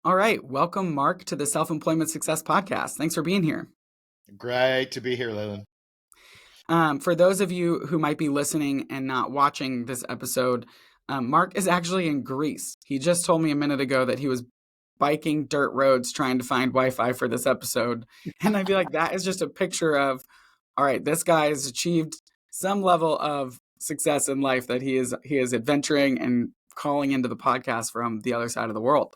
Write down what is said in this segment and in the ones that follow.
All right. Welcome, Mark, to the Self-Employment Success Podcast. Thanks for being here. Great to be here, Leland. For those of you who might be listening and not watching this episode, Mark is actually in Greece. He just told me a minute ago that he was biking dirt roads trying to find Wi-Fi for this episode. And I feel like that is just a picture of, all right, this guy has achieved some level of success in life that he is adventuring and calling into the podcast from the other side of the world.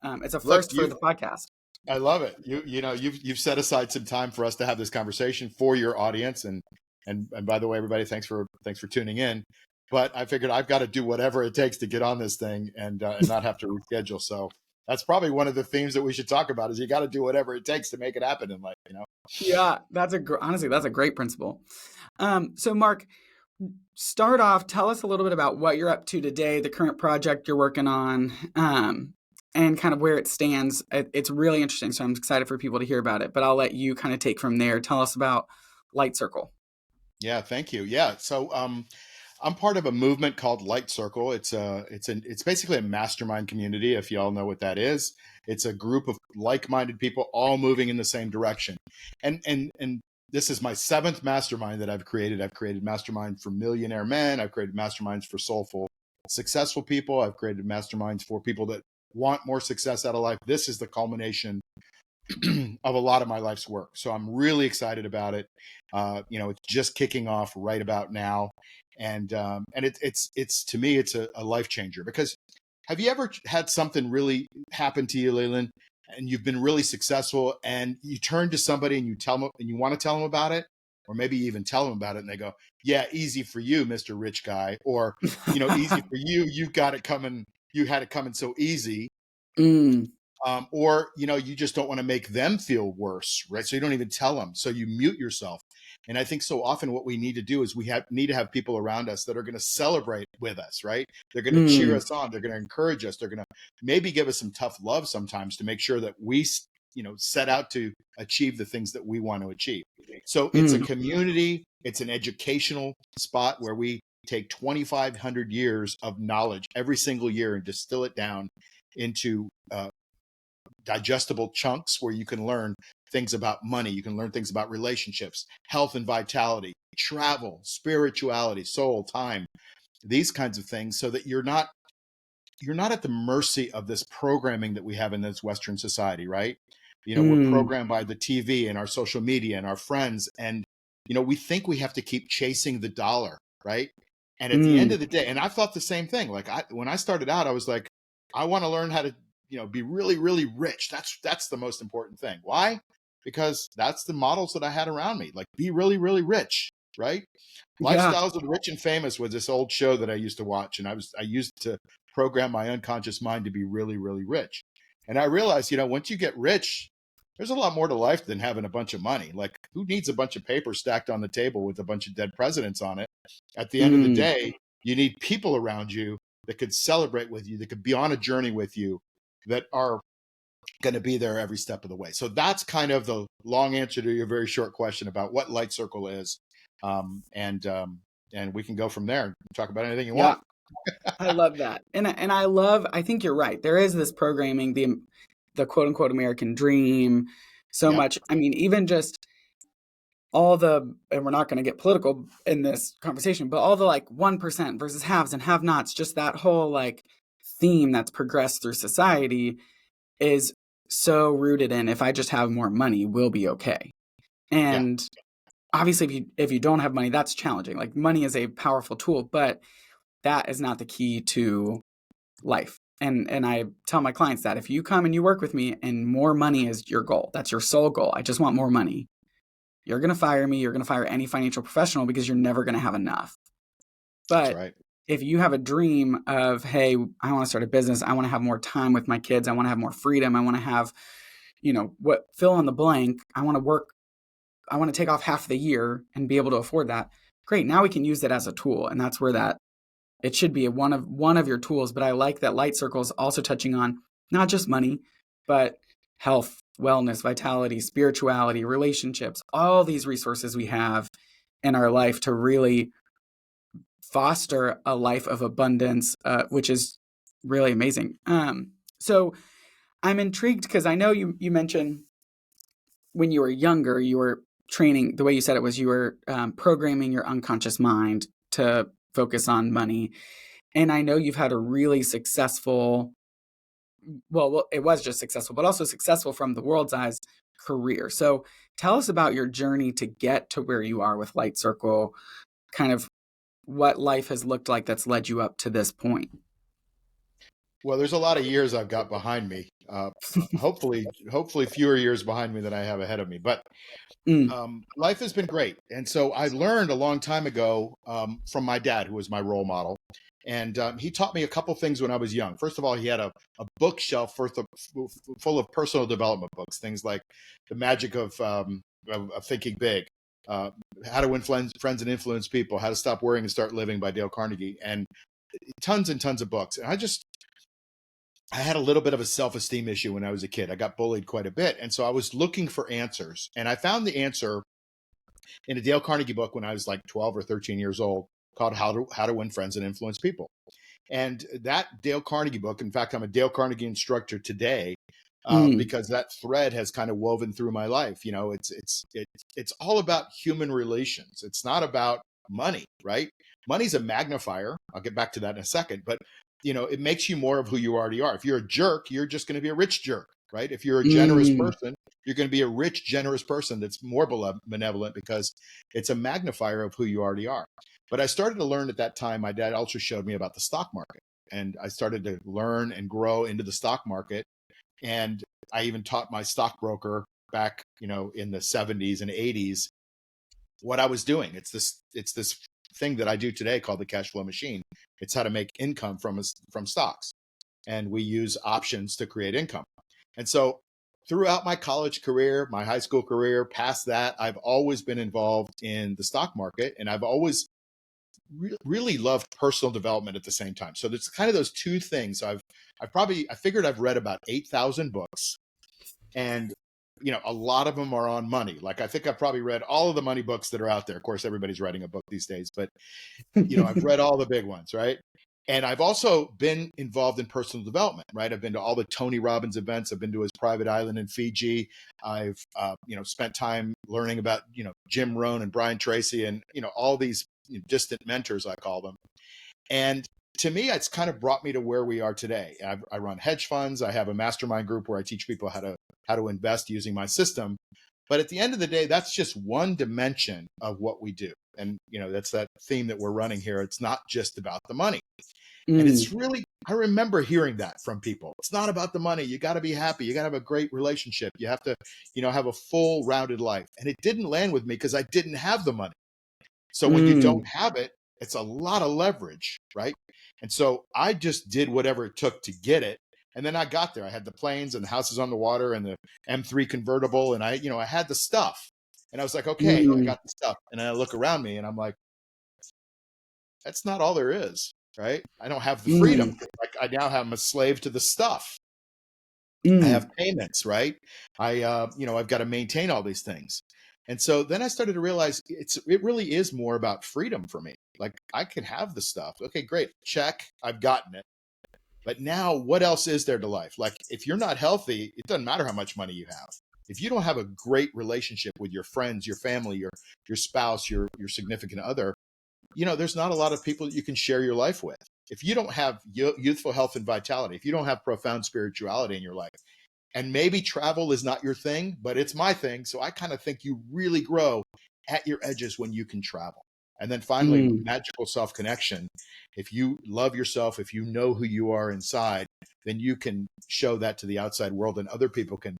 It's a Look, first for the podcast. I love it. You've set aside some time for us to have this conversation for your audience, and by the way, everybody, thanks for tuning in. But I figured I've got to do whatever it takes to get on this thing and not have to reschedule. So that's probably one of the themes that we should talk about: is you got to do whatever it takes to make it happen in life. Yeah, honestly, that's a great principle. So Mark, start off, tell us a little bit about what you're up to today, the current project you're working on, and kind of where it stands. It's really interesting, so I'm excited for people to hear about it, but I'll let you kind of take from there. Tell us about Light Circle. Yeah, thank you. Yeah, so I'm part of a movement called Light Circle. It's basically a mastermind community. If you all know what that is, it's a group of like-minded people all moving in the same direction. And this is my seventh mastermind that I've created. I've created mastermind for millionaire men. I've created masterminds for soulful, successful people. I've created masterminds for people that want more success out of life. This is the culmination of a lot of my life's work. So I'm really excited about it. It's just kicking off right about now. And it's to me, it's a life changer. Because have you ever had something really happen to you, Leland, and you've been really successful, and you turn to somebody and you tell them, and you want to tell them about it, or maybe you even tell them about it, and they go, "Yeah, easy for you, Mr. Rich Guy," or "Easy for you. You've got it coming. You had it coming so easy." Or you just don't want to make them feel worse, right? So you don't even tell them. So you mute yourself. And I think so often what we need to do is need to have people around us that are going to celebrate with us, right? They're going to cheer us on. They're going to encourage us. They're going to maybe give us some tough love sometimes to make sure that we, set out to achieve the things that we want to achieve. So it's a community. It's an educational spot where we take 2,500 years of knowledge every single year and distill it down into digestible chunks where you can learn things about money, you can learn things about relationships, health and vitality, travel, spirituality, soul, time, these kinds of things, so that you're not at the mercy of this programming that we have in this Western society, right? We're programmed by the TV and our social media and our friends, and we think we have to keep chasing the dollar, right? And at the end of the day, and I thought the same thing. Like when I started out, I was like, I want to learn how to be really, really rich. That's the most important thing. Why? Because that's the models that I had around me. Like, be really, really rich, right? Yeah. Lifestyles of the Rich and Famous was this old show that I used to watch, and I used to program my unconscious mind to be really, really rich. And I realized, once you get rich, there's a lot more to life than having a bunch of money. Like, who needs a bunch of paper stacked on the table with a bunch of dead presidents on it? At the end of the day, you need people around you that could celebrate with you, that could be on a journey with you, that are going to be there every step of the way. So that's kind of the long answer to your very short question about what Light Circle is. And we can go from there and talk about anything you want. I love that. And I think you're right. There is this programming, the quote unquote American dream so much. I mean, even just and we're not going to get political in this conversation, but all the like 1% versus haves and have nots, just that whole like theme that's progressed through society is so rooted in, if I just have more money, we'll be okay. And obviously if you don't have money, that's challenging. Like, money is a powerful tool, but that is not the key to life. And I tell my clients that if you come and you work with me and more money is your goal, that's your sole goal, I just want more money, you're going to fire me. You're going to fire any financial professional, because you're never going to have enough. But That's right. If you have a dream of, hey, I want to start a business, I want to have more time with my kids, I want to have more freedom, I want to have, fill in the blank, I want to work, I want to take off half the year and be able to afford that. Great. Now we can use it as a tool. And that's where it should be one of your tools. But I like that Light Circle is also touching on not just money, but health, wellness, vitality, spirituality, relationships, all these resources we have in our life to really foster a life of abundance, which is really amazing. So I'm intrigued because I know you mentioned when you were younger, you were training, the way you said it was you were programming your unconscious mind to focus on money. And I know you've had a really successful, well, it was just successful, but also successful from the world's eyes career. So tell us about your journey to get to where you are with Light Circle, kind of what life has looked like that's led you up to this point. Well, there's a lot of years I've got behind me. Hopefully fewer years behind me than I have ahead of me. But Mm, life has been great. And so I learned a long time ago from my dad, who was my role model. And he taught me a couple things when I was young. First of all, he had a bookshelf full of personal development books, things like The Magic of Thinking Big, uh, How to Influence Friends and Influence People, How to Stop Worrying and Start Living by Dale Carnegie, and tons of books. And I had a little bit of a self-esteem issue when I was a kid. I got bullied quite a bit. And so I was looking for answers. And I found the answer in a Dale Carnegie book when I was like 12 or 13 years old, called How to Win Friends and Influence People. And that Dale Carnegie book, in fact, I'm a Dale Carnegie instructor today, mm, because that thread has kind of woven through my life. You know, it's all about human relations. It's not about money, right? Money's a magnifier. I'll get back to that in a second, but you know, it makes you more of who you already are. If you're a jerk, you're just going to be a rich jerk, right? If you're a generous mm, person, you're going to be a rich, generous person that's more benevolent because it's a magnifier of who you already are. But I started to learn at that time, my dad also showed me about the stock market. And I started to learn and grow into the stock market. And I even taught my stockbroker back, you know, in the 70s and 80s what I was doing. It's this thing that I do today called the cash flow machine. It's how to make income from stocks. And we use options to create income. And so throughout my college career, my high school career, past that, I've always been involved in the stock market, and I've always really loved personal development at the same time. So there's kind of those two things. I figured I've read about 8,000 books, and you know, a lot of them are on money. Like I think I've probably read all of the money books that are out there. Of course, everybody's writing a book these days, but you know, I've read all the big ones, right? And I've also been involved in personal development, right? I've been to all the Tony Robbins events. I've been to his private island in Fiji. I've, you know, spent time learning about, you know, Jim Rohn and Brian Tracy and, you know, all these distant mentors, I call them. And to me, it's kind of brought me to where we are today. I run hedge funds. I have a mastermind group where I teach people how to invest using my system. But at the end of the day, that's just one dimension of what we do. And you know, that's that theme that we're running here. It's not just about the money. And it's mm, really, I remember hearing that from people. It's not about the money. You got to be happy. You got to have a great relationship. You have to, you know, have a full rounded life. And it didn't land with me because I didn't have the money. So when you don't mm, have it, it's a lot of leverage, right? And so I just did whatever it took to get it. And then I got there. I had the planes and the houses on the water and the M3 convertible. And you know, I had the stuff. And I was like, okay, I mm, got the stuff. And then I look around me and I'm like, that's not all there is, right? I don't have the freedom. mm, Like I'm a slave to the stuff. I have mm, payments, right? You know, I've got to maintain all these things. And so then I started to realize it really is more about freedom for me. Like I can have the stuff. Okay, great. Check. I've gotten it. But now what else is there to life? Like if you're not healthy, it doesn't matter how much money you have. If you don't have a great relationship with your friends, your family, your spouse, your significant other, you know, there's not a lot of people that you can share your life with. If you don't have youthful health and vitality, if you don't have profound spirituality in your life, and maybe travel is not your thing, but it's my thing. So I kind of think you really grow at your edges when you can travel. And then finally, mm, magical self connection. If you love yourself, if you know who you are inside, then you can show that to the outside world, and other people can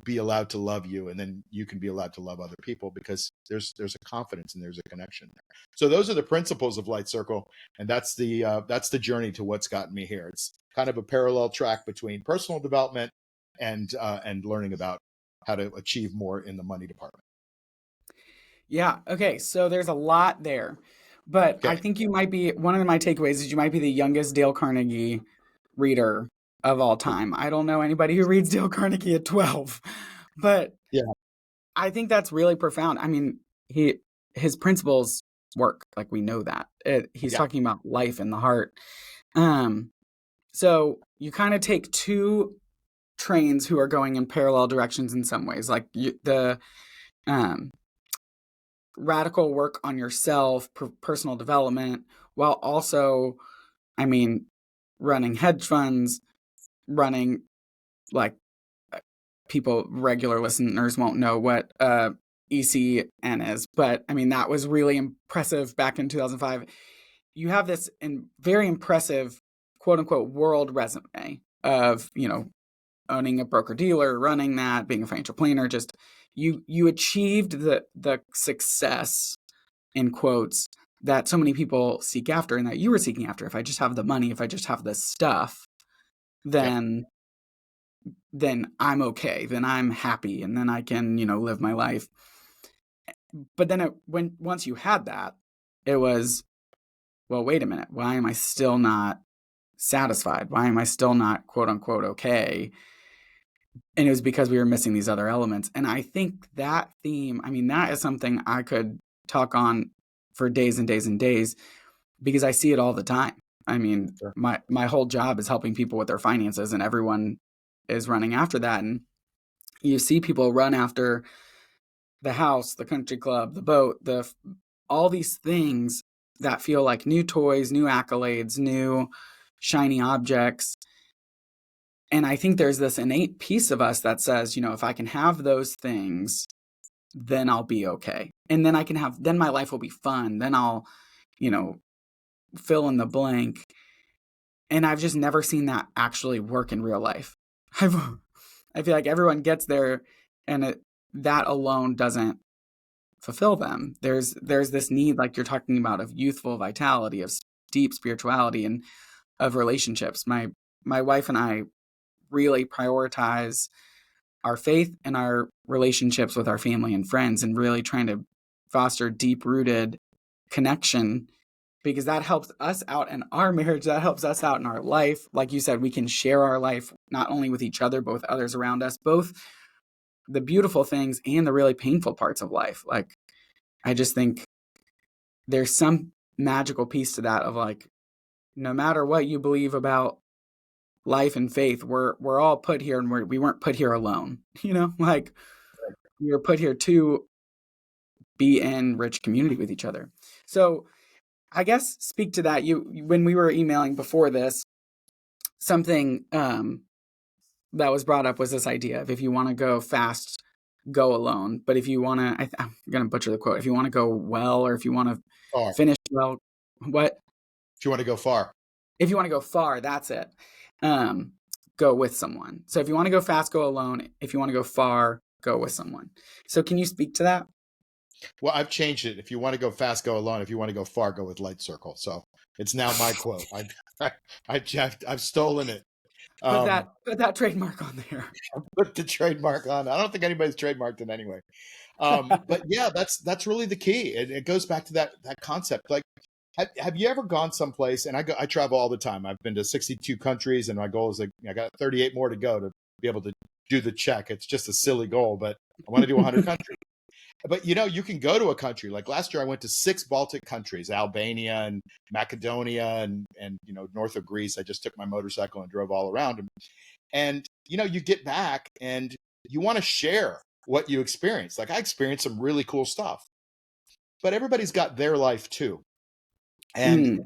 be allowed to love you, and then you can be allowed to love other people because there's a confidence and there's a connection there. So those are the principles of Light Circle, and that's the journey to what's gotten me here. It's kind of a parallel track between personal development and learning about how to achieve more in the money department. yeah. Okay. So there's a lot there. But I Okay. think you might be one of my takeaways is you might be the youngest Dale Carnegie reader of all time. I don't know anybody who reads Dale Carnegie at 12. But Yeah. I think that's really profound. I mean, his principles work, like we know that. He's Yeah. talking about life and the heart. Um, so you kind of take two. trains who are going in parallel directions in some ways, like the um, radical work on yourself, personal development, while also, I mean, running hedge funds, running like people, regular listeners won't know what ECN is, but I mean, that was really impressive back in 2005. You have this very impressive quote unquote world resume of, owning a broker dealer, running that, being a financial planner, just you achieved the success in quotes that so many people seek after and that you were seeking after. If I just have the money, if I just have the stuff, Yep. then I'm okay. Then I'm happy and then I can, live my life. But then once you had that, it was, well, wait a minute. Why am I still not satisfied? Why am I still not quote unquote okay? And it was because we were missing these other elements. And I think that theme, I mean, that is something I could talk on for days and days and days because I see it all the time. I mean, Sure. my whole job is helping people with their finances, and everyone is running after that. And you see people run after the house, the country club, the boat, all these things that feel like new toys, new accolades, new shiny objects. And I think there's this innate piece of us that says, if I can have those things, then I'll be okay. And then then my life will be fun. Then I'll, you know, fill in the blank. And I've just never seen that actually work in real life. I feel like everyone gets there and that alone doesn't fulfill them. There's this need, like you're talking about, of youthful vitality, of deep spirituality, and of relationships. My wife and I really prioritize our faith and our relationships with our family and friends, and really trying to foster deep rooted connection, because that helps us out in our marriage. That helps us out in our life. Like you said, we can share our life not only with each other, but with others around us, both the beautiful things and the really painful parts of life. Like, I just think there's some magical piece to that of, like, no matter what you believe about life and faith, we're all put here, and we weren't put here alone. Like, we were put here to be in rich community with each other. So I guess speak to that. When we were emailing before this, something that was brought up was this idea of, if you want to go fast, go alone. But if you want to, I'm going to butcher the quote, if you want to go well, or if you want to Far. finish well, what? If you want to go far. If you want to go far, that's it. Go with someone. So if you want to go fast, go alone. If you want to go far, go with someone. So can you speak to that? Well, I've changed it. If you want to go fast, go alone. If you want to go far, go with Light Circle. So it's now my quote. I've stolen it. Put that trademark on there. Put the trademark on. I don't think anybody's trademarked it anyway. But yeah, that's really the key. It goes back to that concept. Like, have you ever gone someplace? And I travel all the time. I've been to 62 countries, and my goal is, like, I got 38 more to go to be able to do the check. It's just a silly goal, but I want to do 100 countries. But you can go to a country. Like last year, I went to 6 Baltic countries: Albania and Macedonia and north of Greece. I just took my motorcycle and drove all around. And you get back and you want to share what you experienced. Like, I experienced some really cool stuff, but everybody's got their life too. And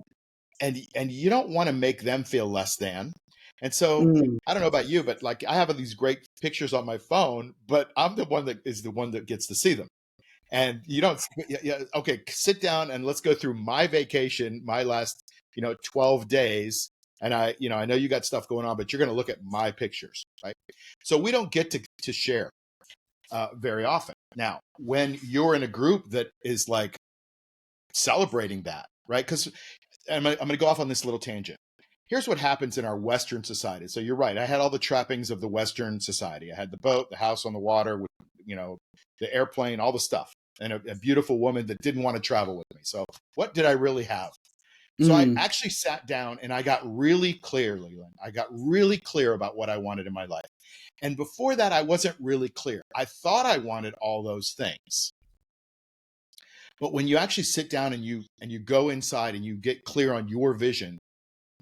you don't want to make them feel less than. And so I don't know about you, but like, I have these great pictures on my phone, but I'm the one that gets to see them. And you don't, okay, sit down and let's go through my vacation, my last, 12 days. And I know you got stuff going on, but you're going to look at my pictures, right? So we don't get to share very often. Now, when you're in a group that is like celebrating that, right? Because I'm going to go off on this little tangent. Here's what happens in our Western society. So you're right. I had all the trappings of the Western society. I had the boat, the house on the water, with, the airplane, all the stuff, and a beautiful woman that didn't want to travel with me. So what did I really have? So I actually sat down and I got really clear, Leland. I got really clear about what I wanted in my life. And before that, I wasn't really clear. I thought I wanted all those things. But when you actually sit down and you go inside and you get clear on your vision,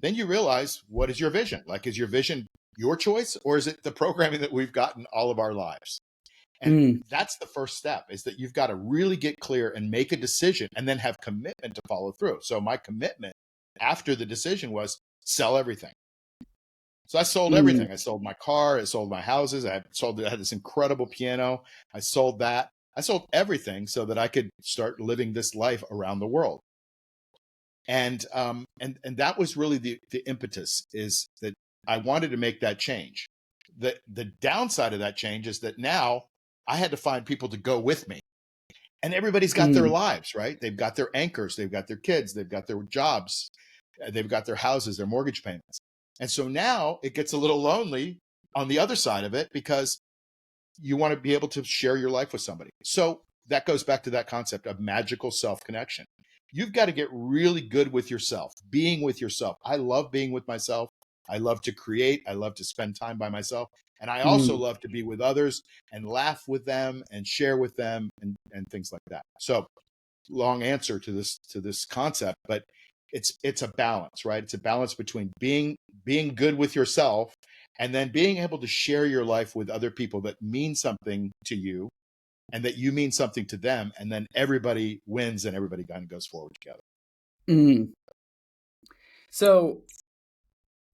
then you realize, what is your vision? Like, is your vision your choice, or is it the programming that we've gotten all of our lives? And Mm, that's the first step, is that you've got to really get clear and make a decision and then have commitment to follow through. So my commitment after the decision was sell everything. So I sold mm, everything. I sold my car. I sold my houses. I had this incredible piano. I sold that. I sold everything so that I could start living this life around the world. And that was really the impetus, is that I wanted to make that change. The downside of that change is that now I had to find people to go with me. And everybody's got their mm, lives, right? They've got their anchors, they've got their kids, they've got their jobs, they've got their houses, their mortgage payments. And so now it gets a little lonely on the other side of it, because you want to be able to share your life with somebody. So that goes back to that concept of magical self-connection. You've got to get really good with yourself, being with yourself. I love being with myself. I love to create. I love to spend time by myself. And I also mm, love to be with others and laugh with them and share with them and things like that. So long answer to this concept, but it's a balance, right? It's a balance between being good with yourself and then being able to share your life with other people that mean something to you and that you mean something to them, and then everybody wins and everybody kind of goes forward together. mm. So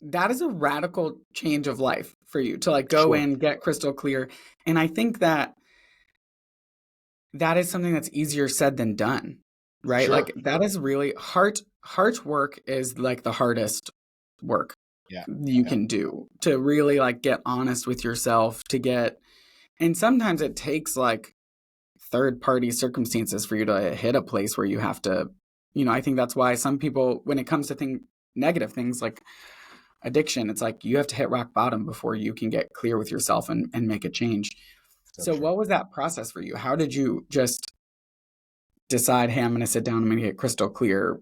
that is a radical change of life for you to like go Sure. in, get crystal clear. And I think that that is something that's easier said than done, right? Sure. Like that is really heart work is like the hardest work Yeah. you Yeah. can do to really like get honest with yourself to get, and sometimes it takes like third party circumstances for you to hit a place where you have to, I think that's why some people, when it comes to negative things like addiction, it's like you have to hit rock bottom before you can get clear with yourself and make a change. So So true. what was that process for you? How did you just decide, hey, I'm going to sit down, I'm going to get crystal clear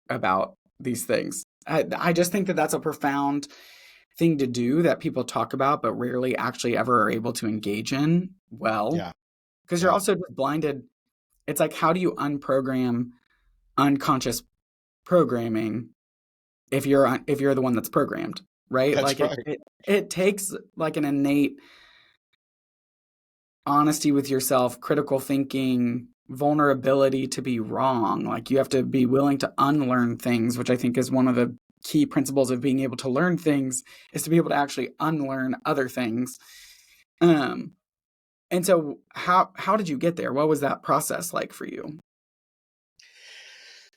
about these things? I just think that that's a profound thing to do that people talk about, but rarely actually ever are able to engage in well, Yeah. because you're Yeah. also just blinded. It's like, how do you unprogram unconscious programming if you're the one that's programmed, right? That's Like right. it takes like an innate honesty with yourself, critical thinking, vulnerability to be wrong. Like you have to be willing to unlearn things, which I think is one of the key principles of being able to learn things, is to be able to actually unlearn other things. Um, and so how did you get there? What was that process like for you?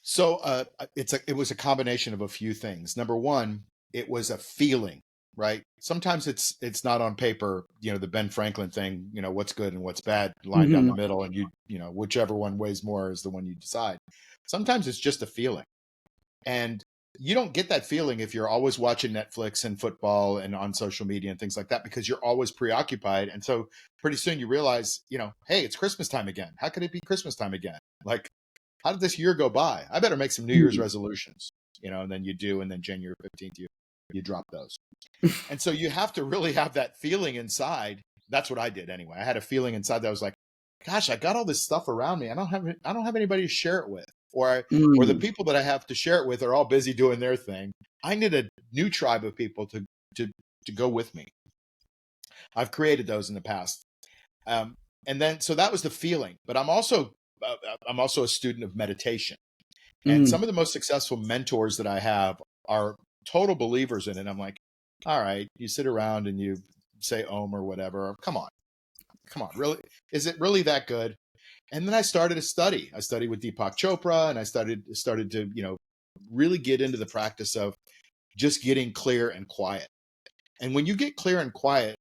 So it was a combination of a few things. Number one, it was a feeling, right? Sometimes it's not on paper, the Ben Franklin thing, what's good and what's bad, line down the Hmm. middle, and whichever one weighs more is the one you decide. Sometimes it's just a feeling. And you don't get that feeling if you're always watching Netflix and football and on social media and things like that, because you're always preoccupied. And so pretty soon you realize, hey, it's Christmas time again. How could it be Christmas time again? Like, how did this year go by? I better make some New Year's resolutions, and then you do. And then January 15th, you drop those. And so you have to really have that feeling inside. That's what I did anyway. I had a feeling inside that was like, gosh, I got all this stuff around me. I don't have anybody to share it with. Or the Mm, people that I have to share it with are all busy doing their thing. I need a new tribe of people to to go with me. I've created those in the past. And then so that was the feeling. But I'm also a student of meditation. And some mm, of the most successful mentors that I have are total believers in it. I'm like, all right, you sit around and you say Om or whatever. Come on, really? Is it really that good? And then I started to study. I studied with Deepak Chopra, and I started to really get into the practice of just getting clear and quiet. And when you get clear and quiet,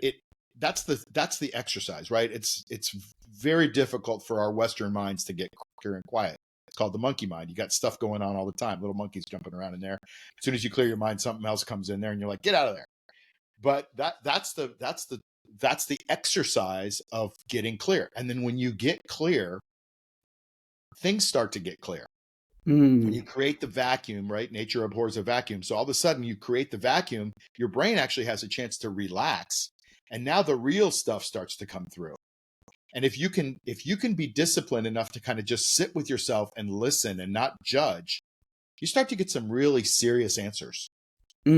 it that's the exercise, right? It's very difficult for our Western minds to get clear and quiet. It's called the monkey mind. You got stuff going on all the time, little monkeys jumping around in there. As soon as you clear your mind, something else comes in there, and you're like, get out of there. But that's the exercise of getting clear. And then when you get clear, things start to get clear. When mm, you create the vacuum, right? Nature abhors a vacuum. So all of a sudden you create the vacuum, your brain actually has a chance to relax. And now the real stuff starts to come through. And if you can be disciplined enough to kind of just sit with yourself and listen and not judge, you start to get some really serious answers.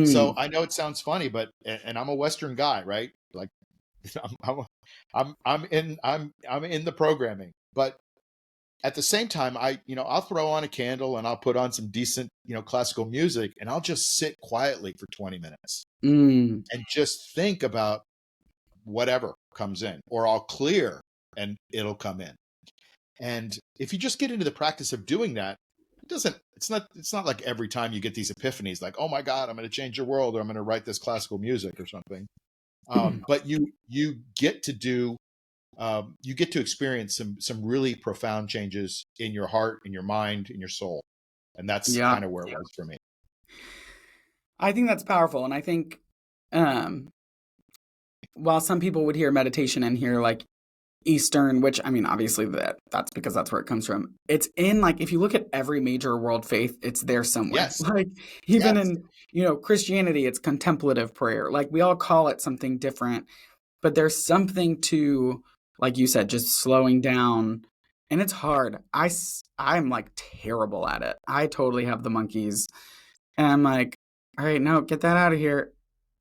So Mm, I know it sounds funny, but and I'm a Western guy, right? Like I'm in the programming, but at the same time, I'll throw on a candle and I'll put on some decent, classical music, and I'll just sit quietly for 20 minutes mm, and just think about whatever comes in, or I'll clear and it'll come in. And if you just get into the practice of doing that, it's not like every time you get these epiphanies, like, oh my God, I'm going to change your world, or I'm going to write this classical music or something. But you get to experience some really profound changes in your heart, in your mind, in your soul. And that's yeah. kind of where it was for me. I think that's powerful. And I think, um, while some people would hear meditation and hear like Eastern, which I mean, obviously that's because that's where it comes from. It's in like if you look at every major world faith, it's there somewhere. Yes. Like even Yes. in Christianity, it's contemplative prayer. Like we all call it something different, but there's something to, like you said, just slowing down. And it's hard. I'm like terrible at it. I totally have the monkeys, and I'm like, all right, no, get that out of here.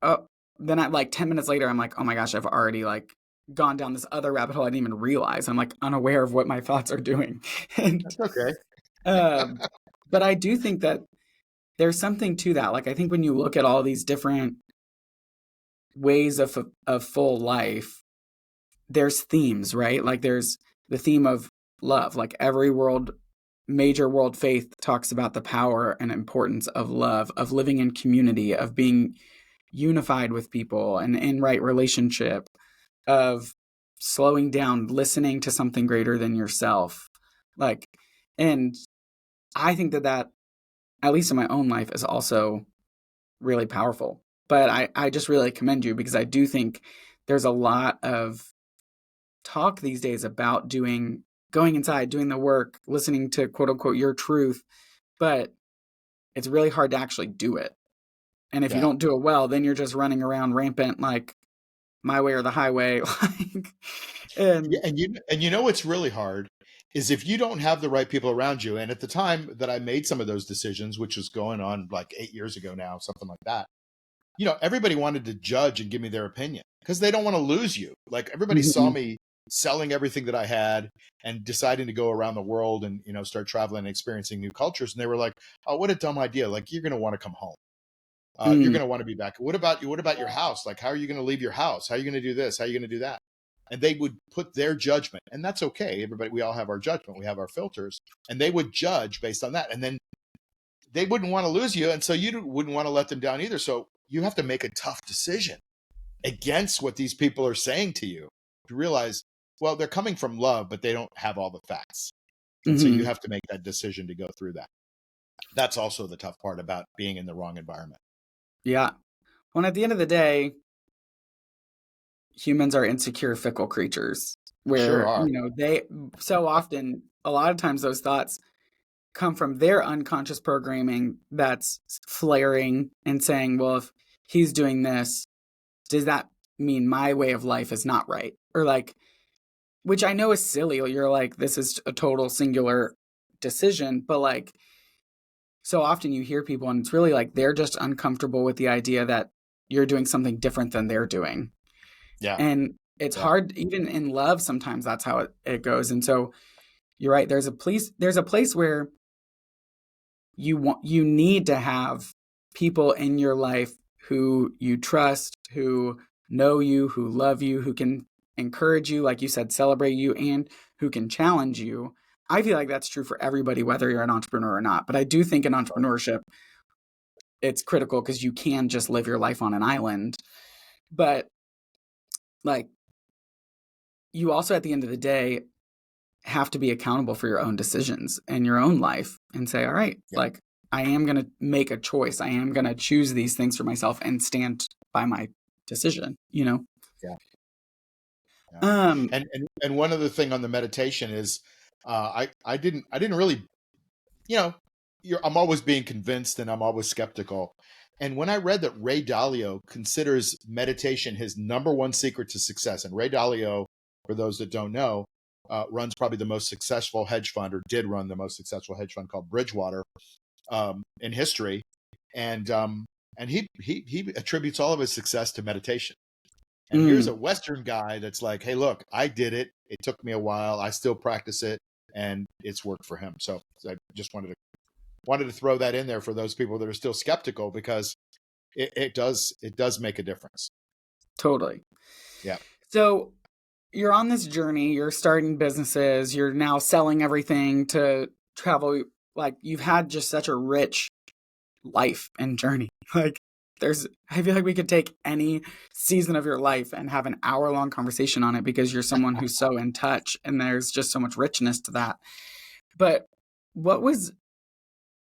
Oh, then I like 10 minutes later, I'm like, oh my gosh, I've already like gone down this other rabbit hole I didn't even realize. I'm like unaware of what my thoughts are doing. And That's okay. um but I do think that there's something to that. Like I think when you look at all these different ways of full life, there's themes, right? Like there's the theme of love. Like every major world faith talks about the power and importance of love, of living in community, of being unified with people and in right relationship, of slowing down, listening to something greater than yourself. Like, and I think that, at least in my own life, is also really powerful. But I just really commend you because I do think there's a lot of talk these days about going inside, doing the work, listening to quote unquote your truth, but it's really hard to actually do it. And if you Yeah. don't do it well, then you're just running around rampant like my way or the highway. Like, Yeah, and and you know what's really hard is if you don't have the right people around you. And at the time that I made some of those decisions, which was going on like 8 years ago now, something like that, everybody wanted to judge and give me their opinion because they don't want to lose you. Like everybody saw Mhm, me selling everything that I had and deciding to go around the world and start traveling and experiencing new cultures. And they were like, "Oh, what a dumb idea! Like you're going to want to come home. You're mm, going to want to be back. What about you? What about your house? Like, how are you going to leave your house? How are you going to do this? How are you going to do that?" And they would put their judgment, and that's okay. Everybody, we all have our judgment. We have our filters, and they would judge based on that. And then they wouldn't want to lose you, and so you wouldn't want to let them down either. So you have to make a tough decision against what these people are saying to you to realize, well, they're coming from love, but they don't have all the facts. And so you mhm. have to make that decision to go through that. That's also the tough part about being in the wrong environment. Yeah. Well, at the end of the day, humans are insecure, fickle creatures Sure where, are. they so often, a lot of times those thoughts come from their unconscious programming that's flaring and saying, well, if he's doing this, does that mean my way of life is not right? Or like, which I know is silly. You're like, this is a total singular decision, but like, so often you hear people and it's really like they're just uncomfortable with the idea that you're doing something different than they're doing. Yeah. And it's Yeah. hard, even in love, sometimes that's how it goes. And so you're right. There's a place where you need to have people in your life who you trust, who know you, who love you, who can encourage you, like you said, celebrate you, and who can challenge you. I feel like that's true for everybody, whether you're an entrepreneur or not. But I do think in entrepreneurship, it's critical because you can just live your life on an island. But like you also, at the end of the day, have to be accountable for your own decisions and your own life and say, all right, Yeah. like I am going to make a choice. I am going to choose these things for myself and stand by my decision. Yeah. Yeah. Um, And one other thing on the meditation is, I didn't really, you know, I'm always being convinced and I'm always skeptical. And when I read that Ray Dalio considers meditation his number one secret to success, and Ray Dalio, for those that don't know, runs probably the most successful hedge fund, or did run the most successful hedge fund called Bridgewater, in history. And and he attributes all of his success to meditation. And here's Mm, a Western guy that's like, hey, look, I did it. It took me a while. I still practice it, and it's worked for him. So I just wanted to throw that in there for those people that are still skeptical, because it does make a difference. totally. Yeah. So you're on this journey, you're starting businesses, you're now selling everything to travel. Like, you've had just such a rich life and journey. Like, I feel like we could take any season of your life and have an hour-long conversation on it, because you're someone who's so in touch and there's just so much richness to that. But what was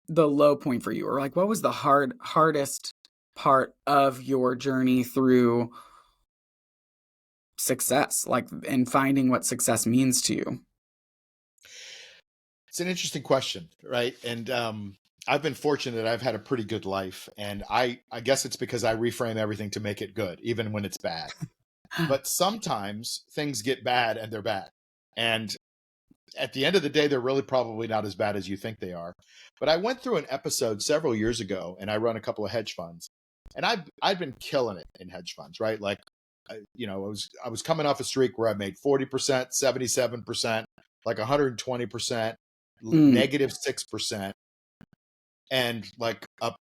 the low point for you? Or like, what was the hardest part of your journey through success, like in finding what success means to you? It's an interesting question, right? And I've been fortunate. I've had a pretty good life, and I guess it's because I reframe everything to make it good, even when it's bad. But sometimes things get bad, and they're bad. And at the end of the day, they're really probably not as bad as you think they are. But I went through an episode several years ago, and I run a couple of hedge funds, and I've been killing it in hedge funds, right? Like, I was coming off a streak where I made 40%, 77%, like 120%, Mm, -6%, and like up.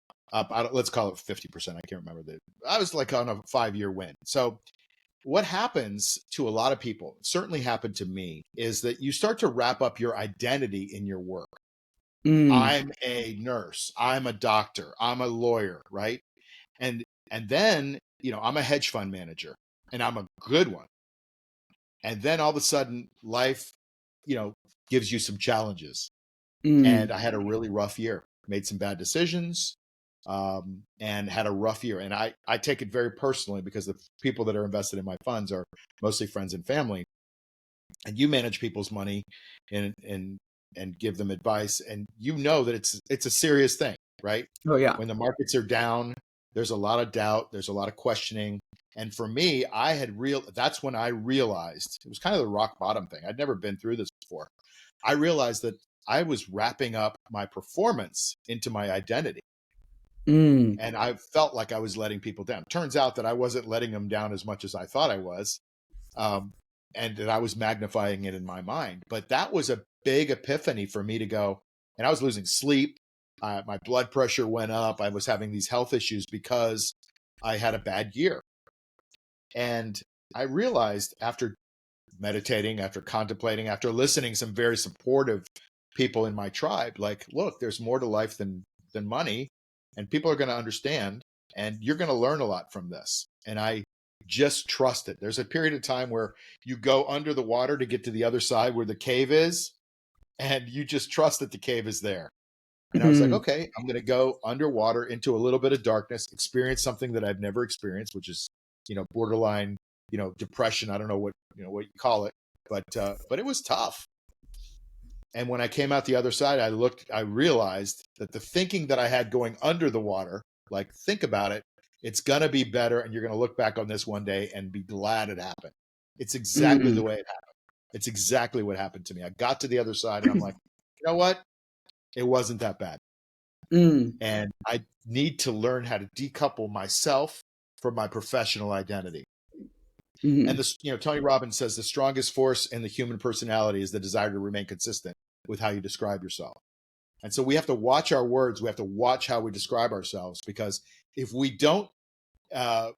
Let's call it 50%. I can't remember. I was like on a 5-year win. So what happens to a lot of people, certainly happened to me, is that you start to wrap up your identity in your work. mm, I'm a nurse, I'm a doctor, I'm a lawyer, right? And then, I'm a hedge fund manager, and I'm a good one. And then all of a sudden life, you know, gives you some challenges. And mm. I had a really rough year, made some bad decisions, and had a rough year. And I take it very personally, because the people that are invested in my funds are mostly friends and family. And you manage people's money, and give them advice, and that it's a serious thing, right? Oh yeah. When the markets are down, there's a lot of doubt, there's a lot of questioning. And for me, that's when I realized it was kind of the rock bottom thing. I'd never been through this before. I realized that I was wrapping up my performance into my identity. Mm, And I felt like I was letting people down. Turns out that I wasn't letting them down as much as I thought I was, um, and that I was magnifying it in my mind. But that was a big epiphany for me to go, and I was losing sleep. My blood pressure went up. I was having these health issues because I had a bad year. And I realized, after meditating, after contemplating, after listening some very supportive people in my tribe, like, look, there's more to life than money, and people are going to understand, and you're going to learn a lot from this. And I just trust it. There's a period of time where you go under the water to get to the other side where the cave is, and you just trust that the cave is there. And I was like, mm, okay, I'm going to go underwater into a little bit of darkness, experience something that I've never experienced, which is, borderline, depression. I don't know what you call it, but it was tough. And when I came out the other side, I realized that the thinking that I had going under the water, like, think about it, it's going to be better. And you're going to look back on this one day and be glad it happened. It's exactly mm, the way it happened. It's exactly what happened to me. I got to the other side, and I'm like, you know what? It wasn't that bad. mm, And I need to learn how to decouple myself from my professional identity. And mm, this, Tony Robbins says the strongest force in the human personality is the desire to remain consistent with how you describe yourself. And so we have to watch our words. We have to watch how we describe ourselves, because if we don't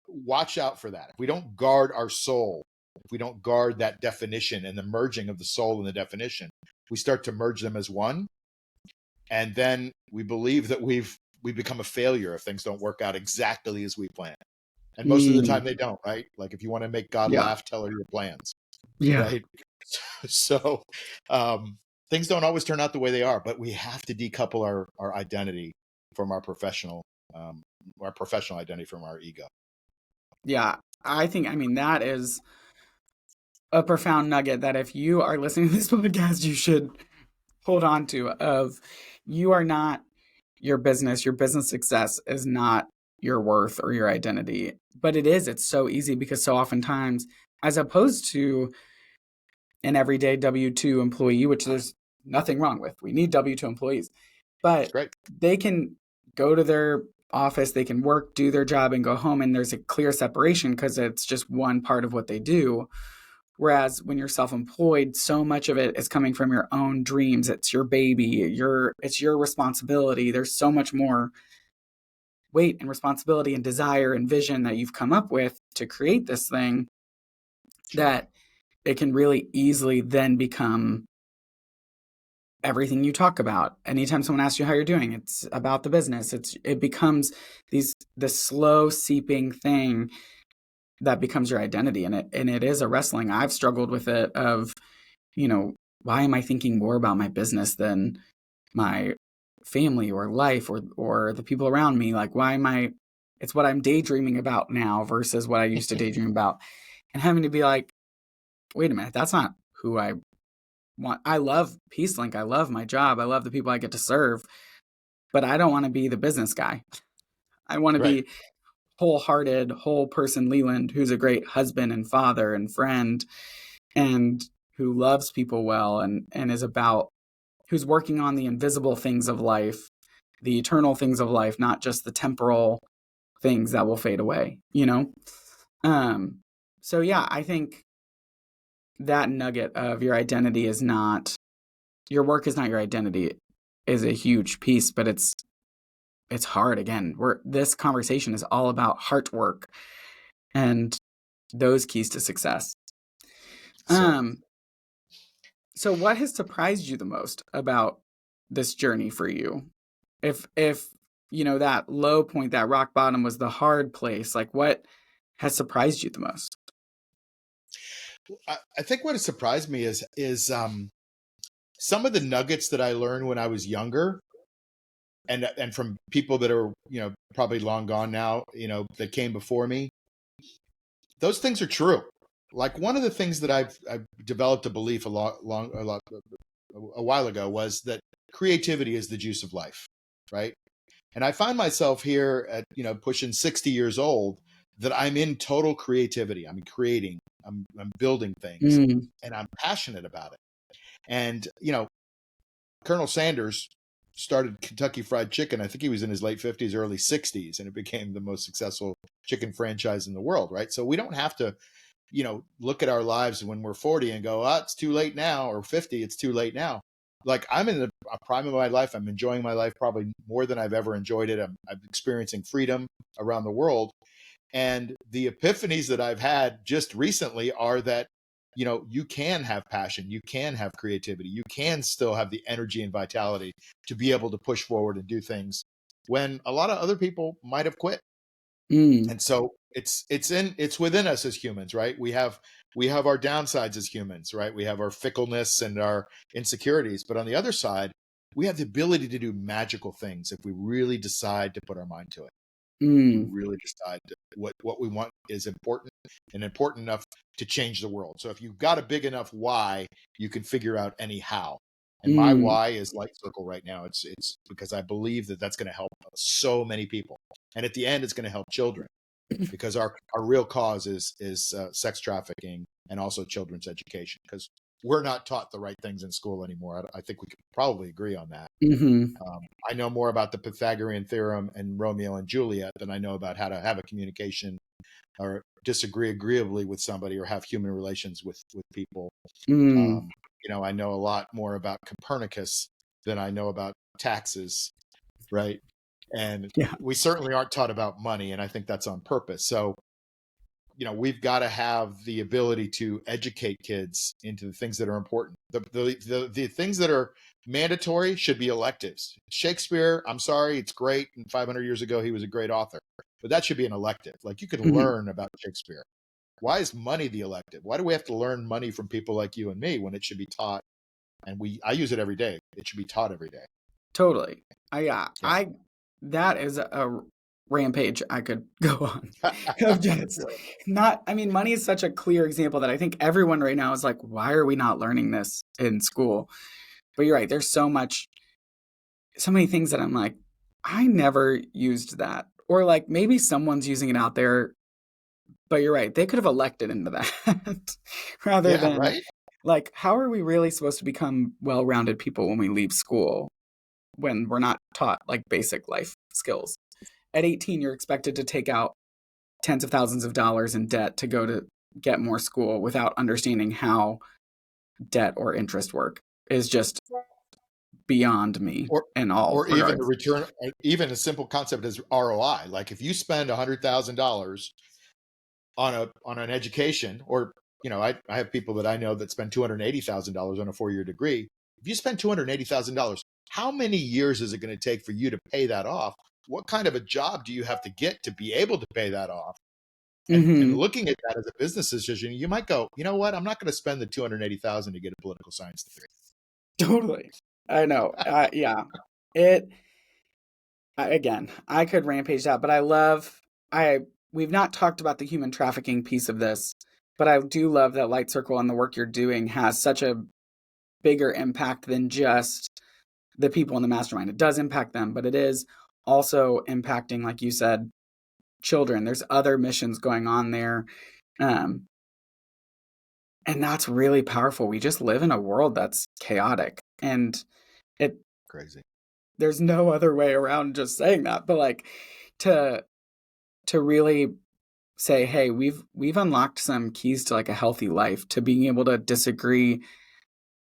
watch out for that, if we don't guard our soul, if we don't guard that definition and the merging of the soul and the definition, we start to merge them as one. And then we believe that we become a failure if things don't work out exactly as we plan. And most of the mm. time they don't, right? Like, if you want to make God Yeah. laugh, tell her your plans, Yeah. right? So things don't always turn out the way they are, but we have to decouple our identity from um, our professional identity from our ego. Yeah. I mean, that is a profound nugget that if you are listening to this podcast, you should hold on to. Of, you are not your business. Your business success is not your worth or your identity, but it is. It's so easy, because so oftentimes, as opposed to an everyday W-2 employee, which there's nothing wrong with, we need W-2 employees, It's but great. they can go to their office, they can work, do their job, and go home, and there's a clear separation because it's just one part of what they do. Whereas when you're self-employed, so much of it is coming from your own dreams. It's your baby, it's your responsibility. There's so much more weight and responsibility and desire and vision that you've come up with to create this thing, Sure. that it can really easily then become everything you talk about. Anytime someone asks you how you're doing, it's about the business. It becomes the slow seeping thing that becomes your identity. And it is a wrestling. I've struggled with it of, why am I thinking more about my business than my family or life or the people around me? Like, it's what I'm daydreaming about now versus what I used to daydream about. And having to be like, wait a minute, that's not who I want. I love PeaceLink. I love my job. I love the people I get to serve, but I don't want to be the business guy. I want to Right. be wholehearted, whole person Leland, who's a great husband and father and friend, and who loves people well, and who's working on the invisible things of life, the eternal things of life, not just the temporal things that will fade away, So yeah, I think that nugget of your identity is not, your work is not your identity, is a huge piece, but it's hard. Again, this conversation is all about heart work and those keys to success. So So what has surprised you the most about this journey for you? If that low point, that rock bottom was the hard place, like what has surprised you the most? I think what has surprised me is some of the nuggets that I learned when I was younger, and from people that are probably long gone now, that came before me. Those things are true. Like one of the things that I've developed a belief a while ago was that creativity is the juice of life, right? And I find myself here at pushing 60 years old that I'm in total creativity. I'm creating. I'm building things, Mm, and I'm passionate about it. And Colonel Sanders started Kentucky Fried Chicken. I think he was in his late 50s, early 60s, and it became the most successful chicken franchise in the world, right? So we don't have to, look at our lives when we're 40 and go, it's too late now, or 50, it's too late now. Like I'm in the prime of my life. I'm enjoying my life probably more than I've ever enjoyed it. I'm experiencing freedom around the world. And the epiphanies that I've had just recently are that, you can have passion, you can have creativity, you can still have the energy and vitality to be able to push forward and do things when a lot of other people might have quit. mm, And so it's within us as humans, right? We have our downsides as humans, right? We have our fickleness and our insecurities, but on the other side, we have the ability to do magical things if we really decide to put our mind to it. We mm, really decide what we want is important and important enough to change the world. So if you've got a big enough why, you can figure out any how. And my mm, why is Light Circle right now. It's because I believe that that's going to help so many people, and at the end, it's going to help children because our real cause is sex trafficking and also children's education because we're not taught the right things in school anymore. I think we could probably agree on that. mm-hmm. I know more about the Pythagorean theorem and Romeo and Juliet than I know about how to have a communication or disagree agreeably with somebody or have human relations with people. Mm, Um, I know a lot more about Copernicus than I know about taxes, right? And yeah. we certainly aren't taught about money, and I think that's on purpose. So we've got to have the ability to educate kids into the things that are important. The things that are mandatory should be electives. Shakespeare, I'm sorry, it's great. And 500 years ago, he was a great author, but that should be an elective. Like you can Mm-hmm. learn about Shakespeare. Why is money the elective? Why do we have to learn money from people like you and me when it should be taught? And I use it every day. It should be taught every day. Totally. Yeah, Yeah. that is a rampage I could go on of just not, I mean, money is such a clear example that I think everyone right now is like, why are we not learning this in school? But you're right. There's so many things that I'm like, I never used that. Or like maybe someone's using it out there, but you're right. They could have elected into that rather Yeah. than Right. like, how are we really supposed to become well-rounded people when we leave school when we're not taught like basic life skills? at 18, you're expected to take out tens of thousands of dollars in debt to go to get more school without understanding how debt or interest work is just beyond me or in all or even the regards. return, even a simple concept as ROI. Like if you spend $100,000 on an education, or I have people that I know that spend $280,000 on a 4-year degree. If you spend $280,000, how many years is it going to take for you to pay that off? What kind of a job do you have to get to be able to pay that off? And Mm-hmm. looking at that as a business decision, you might go, you know what? I'm not going to spend the 280,000 to get a political science degree. Totally. I know. Yeah. It again, I could rampage that, but I we've not talked about the human trafficking piece of this, but I do love that Light Circle and the work you're doing has such a bigger impact than just the people in the mastermind. It does impact them, but it is also impacting, like you said, children. There's other missions going on there. Um, and that's really powerful. We just live in a world that's chaotic. And it Crazy. there's no other way around just saying that. But like to really say, hey, we've unlocked some keys to like a healthy life, to being able to disagree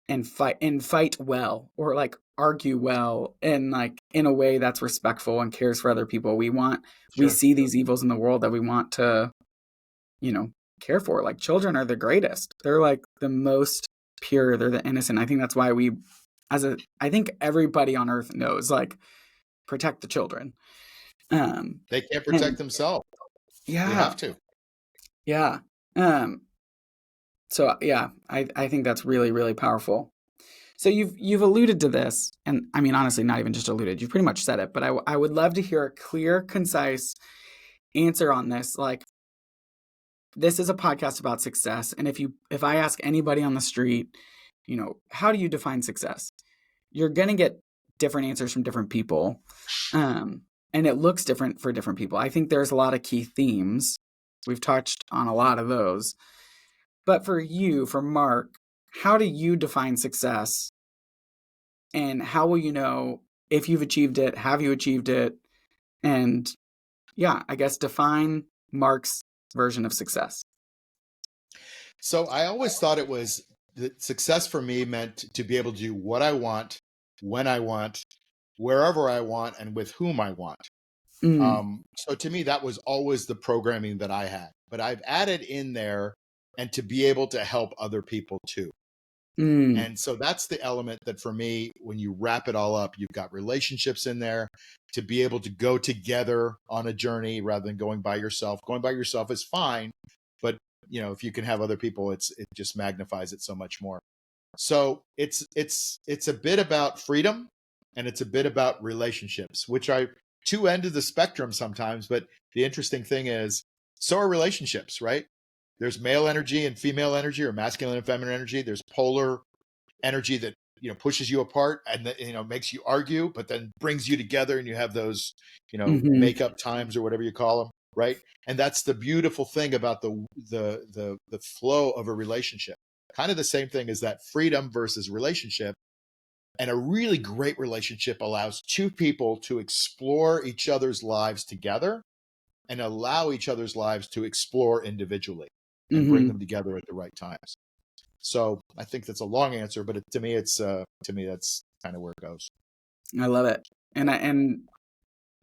and fight well, or like argue well, and like in a way that's respectful and cares for other people. We Sure. see these evils in the world that we want to, you know, care for. Like children are the greatest. They're like the most pure, they're the innocent. I think that's why I think everybody on earth knows, like, protect the children. They can't protect And themselves. They yeah, have to. yeah. Um, so yeah, I think that's really, really powerful. So you've alluded to this, and I mean, honestly, not even just alluded. You've pretty much said it, but I would love to hear a clear, concise answer on this. Like, this is a podcast about success, and if I ask anybody on the street, how do you define success? You're gonna get different answers from different people, and it looks different for different people. I think there's a lot of key themes. We've touched on a lot of those, but for you, for Mark, how do you define success? And how will you know if you've achieved it? Have you achieved it? And yeah, I guess define Mark's version of success. So I always thought it was that success for me meant to be able to do what I want, when I want, wherever I want, and with whom I want. Mm, So to me, that was always the programming that I had. But I've added in there, and to be able to help other people too. mm, And so that's the element that for me, when you wrap it all up, you've got relationships in there, to be able to go together on a journey rather than going by yourself. Going by yourself is fine, but if you can have other people, it just magnifies it so much more. So it's a bit about freedom, and it's a bit about relationships, which are two ends of the spectrum sometimes. But the interesting thing is, so are relationships, right? There's male energy and female energy, or masculine and feminine energy. There's polar energy that pushes you apart, and that makes you argue, but then brings you together, and you have those mm-hmm, make up times, or whatever you call them, right? And that's the beautiful thing about the flow of a relationship. Kind of the same thing as that freedom versus relationship. And a really great relationship allows two people to explore each other's lives together, and allow each other's lives to explore individually, and bring mm-hmm. them together at the right times. So I think that's a long answer, but to me, that's kind of where it goes. I love it. And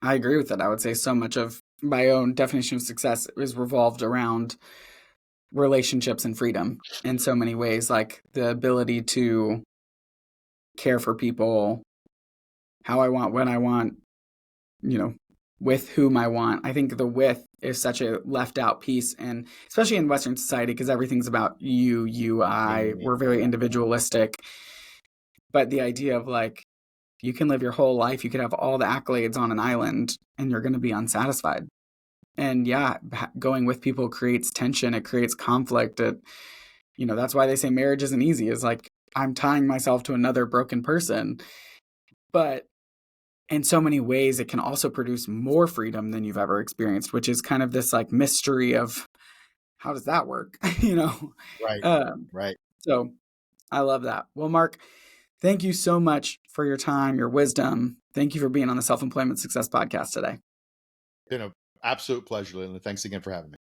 I agree with it. I would say so much of my own definition of success is revolved around relationships and freedom in so many ways, like the ability to care for people how I want, when I want, you know, with whom I want. I think the with is such a left out piece, and especially in Western society, because everything's about you, Me, me, I. me. We're very individualistic. But the idea of like, you can live your whole life, you could have all the accolades on an island, and you're going to be unsatisfied. And yeah, going with people creates tension, it creates conflict. That's why they say marriage isn't easy. Is like, I'm tying myself to another broken person. But in so many ways, it can also produce more freedom than you've ever experienced, which is kind of this like mystery of how does that work? you know? Right, Um, right. so I love that. Well, Mark, thank you so much for your time, your wisdom. Thank you for being on the Self Employment Success Podcast today. Been an absolute pleasure, Linda. Thanks again for having me.